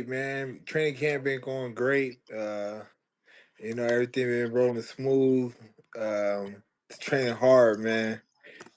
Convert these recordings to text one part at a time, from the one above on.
great, man. Training camp been going great. Everything been rolling smooth. It's training hard, man.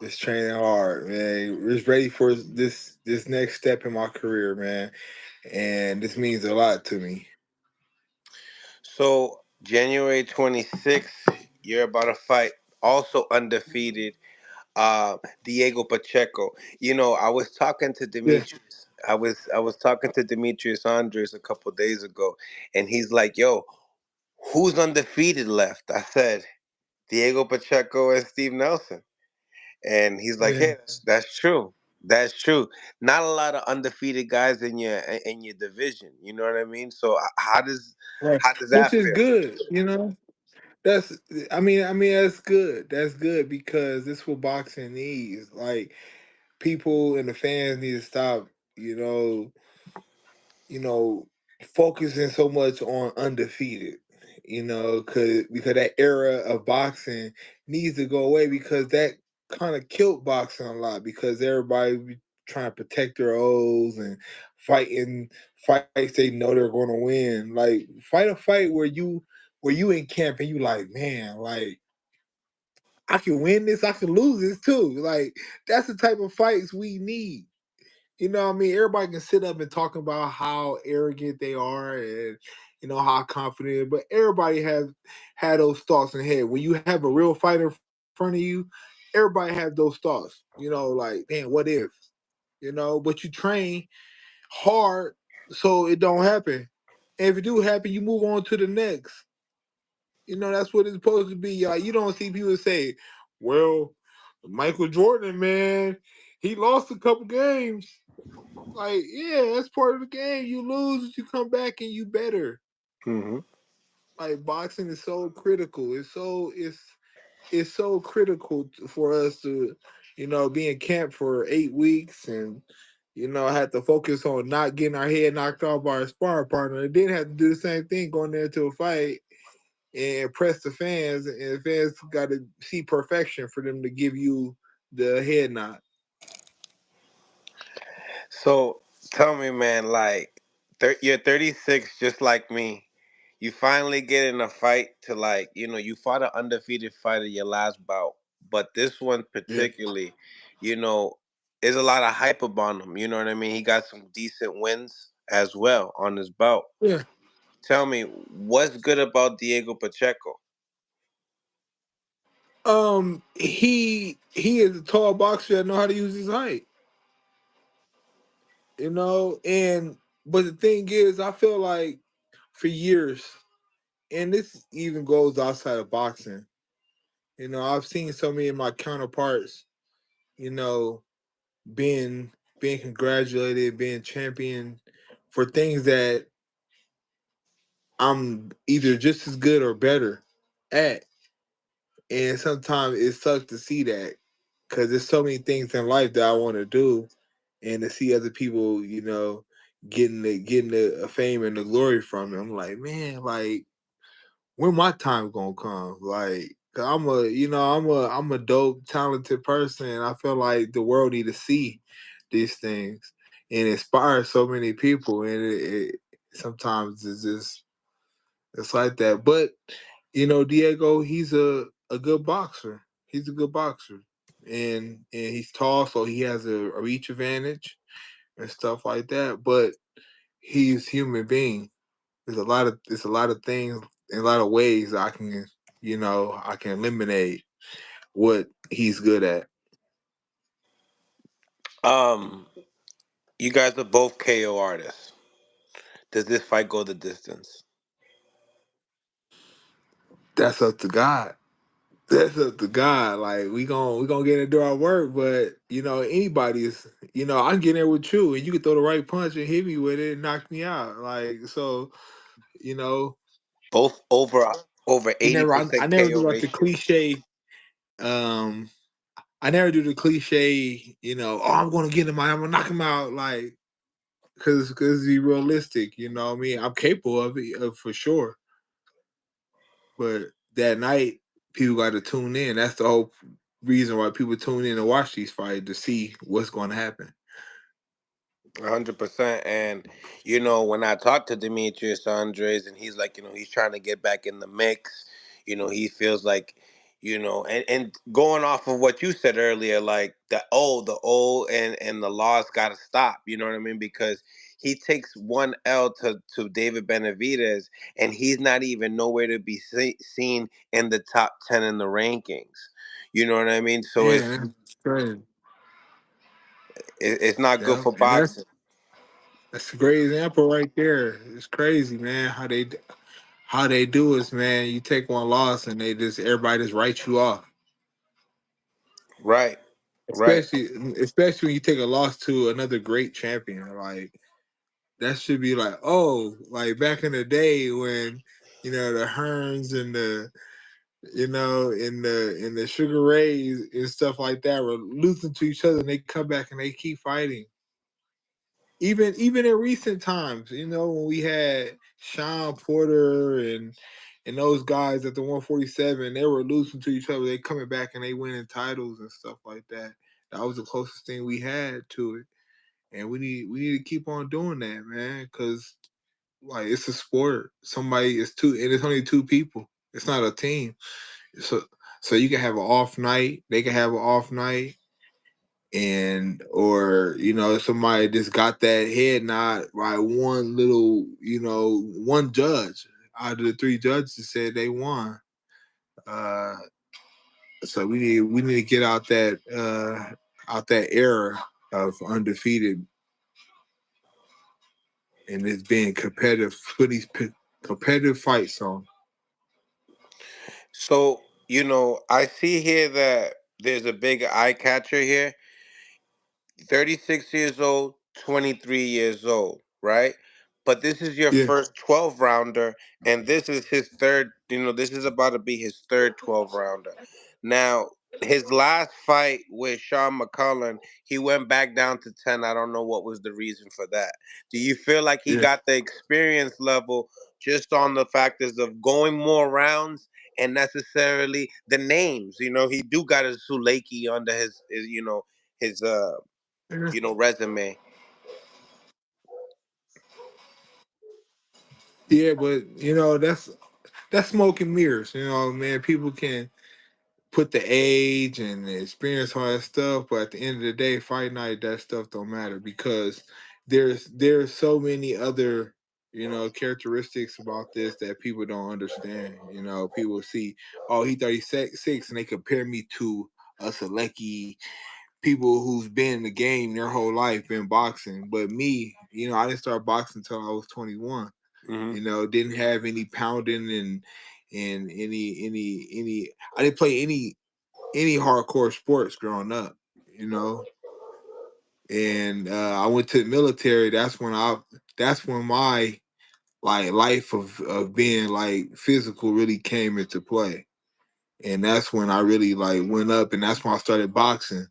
Just training hard, man. Just ready for this next step in my career, man. And this means a lot to me. So January 26th, you're about to fight also undefeated Diego Pacheco. I was talking to Yeah, Demetrius. I was talking to Demetrius Andres a couple days ago, and he's like, "Yo, who's undefeated left?" I said, "Diego Pacheco and Steve Nelson." And he's like, yeah. "Hey, that's true. That's true. Not a lot of undefeated guys in your division. You know what I mean? So how does Right. how does Which that is feel?" good, you know. That's I mean that's good. That's good because this what boxing needs. Like people and the fans need to stop, you know, you know, focusing so much on undefeated. Because that era of boxing needs to go away because that kind of killed boxing a lot because everybody be trying to protect their O's and fighting fights they know they're going to win. Like fight a fight where you in camp and you like, man, like I can win this, I can lose this too. Like that's the type of fights we need. What I mean? Everybody can sit up and talk about how arrogant they are and how confident, but everybody has had those thoughts in the head. When you have a real fighter in front of you, everybody has those thoughts. Like, man, what if? But you train hard so it don't happen. And if it do happen, you move on to the next. That's what it's supposed to be. Like you don't see people say, "Well, Michael Jordan, man, he lost a couple games." Like, yeah, that's part of the game. You lose, you come back, and you better. Hmm. Like boxing is so critical. It's so critical for us to, be in camp for 8 weeks and have to focus on not getting our head knocked off by our sparring partner, and then have to do the same thing going there to a fight and impress the fans. And the fans got to see perfection for them to give you the head nod. So tell me, man, like you're 36, just like me. You finally get in a fight to you fought an undefeated fight in your last bout, but this one Yeah, particularly, you know, is a lot of hype about him. You know what I mean? He got some decent wins as well on his bout. yeah. Tell me, what's good about Diego Pacheco? He is a tall boxer that know how to use his height. And but the thing is, I feel like for years, and this even goes outside of boxing. I've seen so many of my counterparts, you know, being being congratulated, being championed for things that I'm either just as good or better at. And sometimes it sucks to see that because there's so many things in life that I want to do, and to see other people, getting the fame and the glory from it. I'm like, man, like when my time gonna come? Like, 'cause I'm a dope, talented person, and I feel like the world need to see these things and inspire so many people. And sometimes it's like that. But Diego, he's a good boxer. He's a good boxer, and he's tall, so he has a reach advantage and stuff like that. But he's human being. There's a lot of things in a lot of ways I can eliminate what he's good at. Um, you guys are both KO artists. Does this fight go the distance? That's up to God. That's up to God. Like we gonna get into our work, but anybody's. I can get in there with you, and you can throw the right punch and hit me with it and knock me out. Like so, you know, Both over we never. I 80% never do KO like the ratio. cliche. Um, I never do the cliche. Oh, I'm gonna get him. I'm gonna knock him out. Like because he's realistic. You know what I mean? I'm capable of it for sure. But that night, people got to tune in. That's the whole reason why people tune in and watch these fights to see what's going to happen. 100%. And when I talked to Demetrius Andres, and he's like, he's trying to get back in the mix. He feels like, and going off of what you said earlier, like the old and the loss got to stop. You know what I mean? Because he takes one L to David Benavidez, and he's not even nowhere to be seen in the top 10 in the rankings. You know what I mean? So Yeah, that's crazy. it's not good Yeah, for and boxing. that's a great example right there. It's crazy, man. How they do is, man. You take one loss and they just everybody just write you off. Right. Right. Especially especially when you take a loss to another great champion. Like that should be like, oh, like back in the day when the Hearns and the in the Sugar Rays and stuff like that were losing to each other, and they come back and they keep fighting. Even in recent times, when we had Sean Porter and those guys at the 147, they were losing to each other. They coming back and they winning titles and stuff like that. That was the closest thing we had to it, and we need to keep on doing that, man, because like it's a sport. Somebody is two, and it's only two people. It's not a team. So you can have an off night. They can have an off night, and or somebody just got that head nod by one little one judge out of the three judges said they won. Uh, so we need to get out that era of undefeated and it's being competitive, put these competitive fights on. So, I see here that there's a big eye catcher here. 36 years old, 23 years old, right? But this is your Yeah, first 12 rounder, and this is his third, this is about to be his third 12 rounder. Now, his last fight with Sean McCullen, he went back down to 10. I don't know what was the reason for that. Do you feel like he yeah. got the experience level just on the factors of going more rounds and necessarily the names? He do got a Suleki under his resume. Yeah, but that's smoke and mirrors. Man, people can put the age and the experience all that stuff, but at the end of the day, fight night, that stuff don't matter because there's so many other characteristics about this that people don't understand. People see, oh, he 36, and they compare me to a Selecki, people who's been in the game their whole life, been boxing. But me, I didn't start boxing until I was 21. Hmm. Didn't have any pounding and any. I didn't play any hardcore sports growing up, you know. And I went to the military. That's when my like life of being like physical really came into play. And that's when I really like went up, and that's when I started boxing.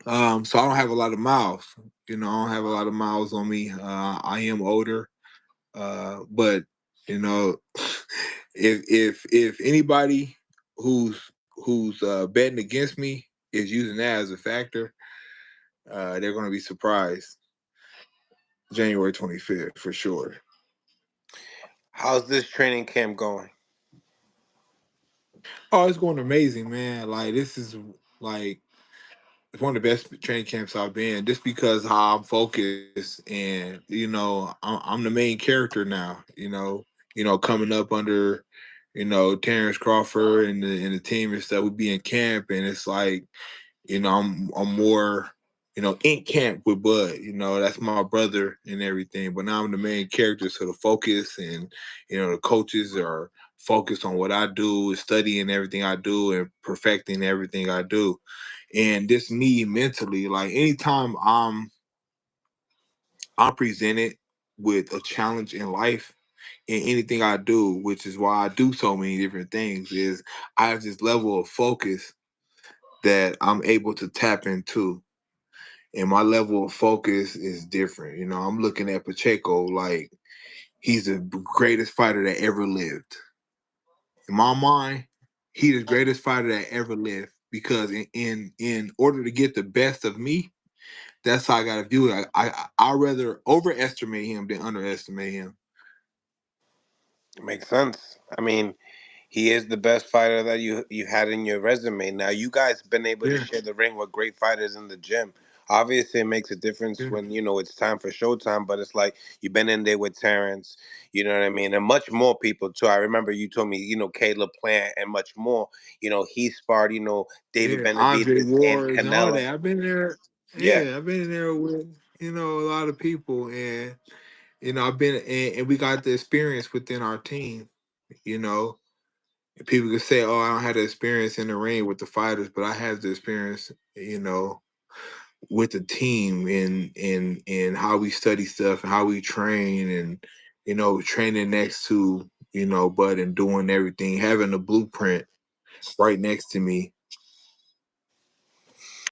So I don't have a lot of miles. I don't have a lot of miles on me. I am older, but you know, if anybody who's betting against me is using that as a factor, they're going to be surprised. January 25th for sure. How's this training camp going? Oh, it's going amazing, man. Like this is like it's one of the best training camps I've been, just because how I'm focused and I'm the main character now. Coming up under Terrence Crawford and the team and stuff. We be in camp, and it's like I'm more in camp with Bud. That's my brother and everything. But now I'm the main character, so the focus and the coaches are focused on what I do, studying everything I do, and perfecting everything I do. And this me mentally, like anytime I'm presented with a challenge in life in anything I do, which is why I do so many different things, is I have this level of focus that I'm able to tap into. And my level of focus is different. I'm looking at Pacheco like he's the greatest fighter that ever lived. In my mind, he's the greatest fighter that ever lived because in order to get the best of me, that's how I gotta view it. I rather overestimate him than underestimate him. It makes sense. I mean, he is the best fighter that you had in your resume. Now you guys been able to Yeah, share the ring with great fighters in the gym. Obviously, it makes a difference yeah, when it's time for showtime. But it's like you've been in there with Terrence, you know what I mean, and much more people too. I remember you told me, Caleb Plant and much more. He sparred, David yeah. Andre Benavidez and Wars and all Canelo. that. I've been there. Yeah, Yeah, I've been in there with a lot of people, and I've been and we got the experience within our team. You know, and people could say, "Oh, I don't have the experience in the ring with the fighters," but I have the experience. With the team and how we study stuff and how we train and training next to Bud and doing everything, having a blueprint right next to me,